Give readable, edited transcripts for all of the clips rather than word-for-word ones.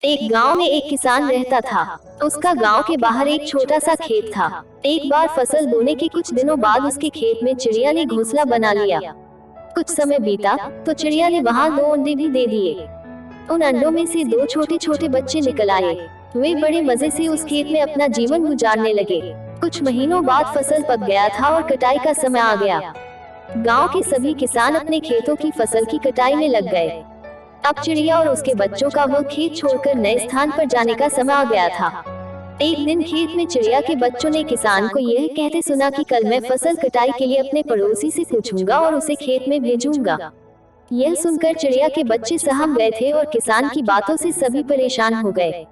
एक गांव में एक किसान रहता था। उसका गांव के बाहर एक छोटा सा खेत था। एक बार फसल बोने के कुछ दिनों बाद उसके खेत में चिड़िया ने घोंसला बना लिया। कुछ समय बीता तो चिड़िया ने वहां 2 अंडे भी दे दिए। उन अंडों में से 2 छोटे छोटे बच्चे निकल आए। वे बड़े मजे से उस खेत में अपना जीवन गुजारने लगे। कुछ महीनों बाद फसल पक गया था और कटाई का समय आ गया। गांव के सभी किसान अपने खेतों की फसल की कटाई में लग गए। अब चिड़िया और उसके बच्चों का वो खेत छोड़कर नए स्थान पर जाने का समय आ गया था। एक दिन खेत में चिड़िया के बच्चों ने किसान को यह कहते सुना कि कल मैं फसल कटाई के लिए अपने पड़ोसी से पूछूंगा और उसे खेत में भेजूंगा। यह सुनकर चिड़िया के बच्चे सहम गए थे और किसान की बातों से सभी परेशान हो गए।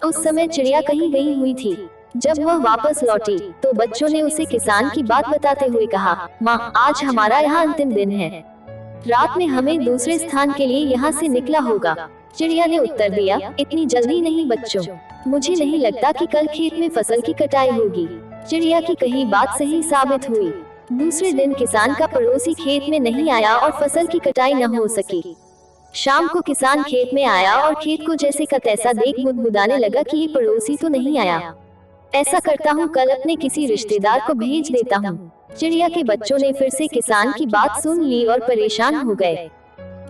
उस समय चिड़िया कहीं गई हुई थी। जब वह वापस लौटी तो बच्चों ने उसे किसान की बात बताते हुए कहा, माँ, आज हमारा यहाँ अंतिम दिन है। रात में हमें दूसरे स्थान के लिए यहाँ से निकला होगा। चिड़िया ने उत्तर दिया, इतनी जल्दी नहीं बच्चों, मुझे नहीं लगता कि कल खेत में फसल की कटाई होगी। चिड़िया की कही बात सही साबित हुई। दूसरे दिन किसान का पड़ोसी खेत में नहीं आया और फसल की कटाई न हो सकी। शाम को किसान खेत में आया और खेत को जैसे का तैसा देख गुदगुदाने लगा कि ये पड़ोसी तो नहीं आया। ऐसा करता हूँ, कल अपने किसी रिश्तेदार को भेज देता हूँ। चिड़िया के बच्चों ने फिर से किसान की बात सुन ली और परेशान हो गए।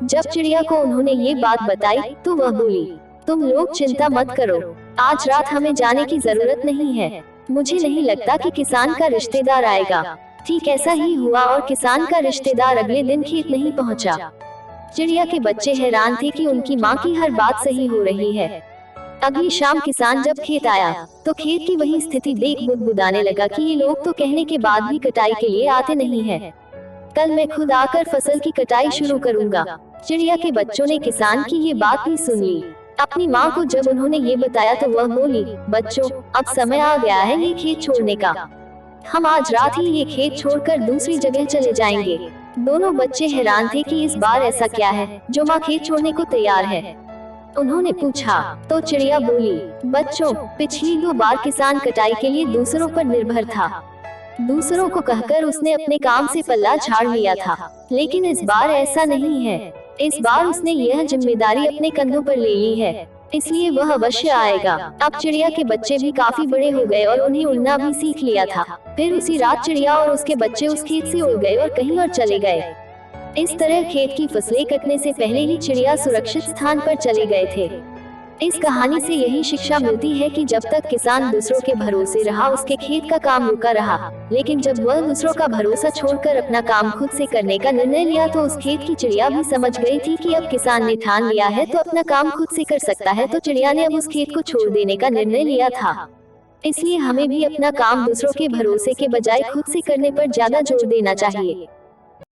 जब चिड़िया को उन्होंने ये बात बताई तो वह बोली, तुम लोग चिंता मत करो, आज रात हमें जाने की जरूरत नहीं है। मुझे नहीं लगता कि किसान का रिश्तेदार आएगा। ठीक ऐसा ही हुआ और किसान का रिश्तेदार अगले दिन खेत नहीं पहुंचा। चिड़िया के बच्चे हैरान थे कि उनकी माँ की हर बात सही हो रही है। अगली शाम किसान जब खेत आया तो खेत की वही स्थिति देख गुदगुदाने लगा कि ये लोग तो कहने के बाद भी कटाई के लिए आते नहीं हैं। कल मैं खुद आकर फसल की कटाई शुरू करूंगा। चिड़िया के बच्चों ने किसान की ये बात भी सुन ली। अपनी माँ को जब उन्होंने ये बताया तो वह बोली, बच्चों, अब समय आ गया है ये खेत छोड़ने का। हम आज रात ही ये खेत छोड़कर दूसरी जगह चले जाएंगे। दोनों बच्चे हैरान थे कि इस बार ऐसा क्या है जो माँ खेत छोड़ने को तैयार है। उन्होंने पूछा तो चिड़िया बोली, बच्चों, पिछली 2 बार किसान कटाई के लिए दूसरों पर निर्भर था। दूसरों को कहकर उसने अपने काम से पल्ला झाड़ लिया था, लेकिन इस बार ऐसा नहीं है। इस बार उसने यह जिम्मेदारी अपने कंधों पर ले ली है, इसलिए वह अवश्य आएगा। अब चिड़िया के बच्चे भी काफी बड़े हो गए और उन्हें उड़ना भी सीख लिया था। फिर उसी रात चिड़िया और उसके बच्चे उस खेत से उड़ गए और कहीं और चले गए। इस तरह खेत की फसलें कटने से पहले ही चिड़िया सुरक्षित स्थान पर चले गए थे। इस कहानी से यही शिक्षा मिलती है कि जब तक किसान दूसरों के भरोसे रहा उसके खेत का काम रुका रहा, लेकिन जब वह दूसरों का भरोसा छोड़कर अपना काम खुद से करने का निर्णय लिया तो उस खेत की चिड़िया भी समझ गई थी कि अब किसान ने ठान लिया है तो अपना काम खुद से कर सकता है, तो चिड़िया ने अब उस खेत को छोड़ देने का निर्णय लिया था। इसलिए हमें भी अपना काम दूसरों के भरोसे के बजाय खुद से करने पर ज्यादा जोर देना चाहिए।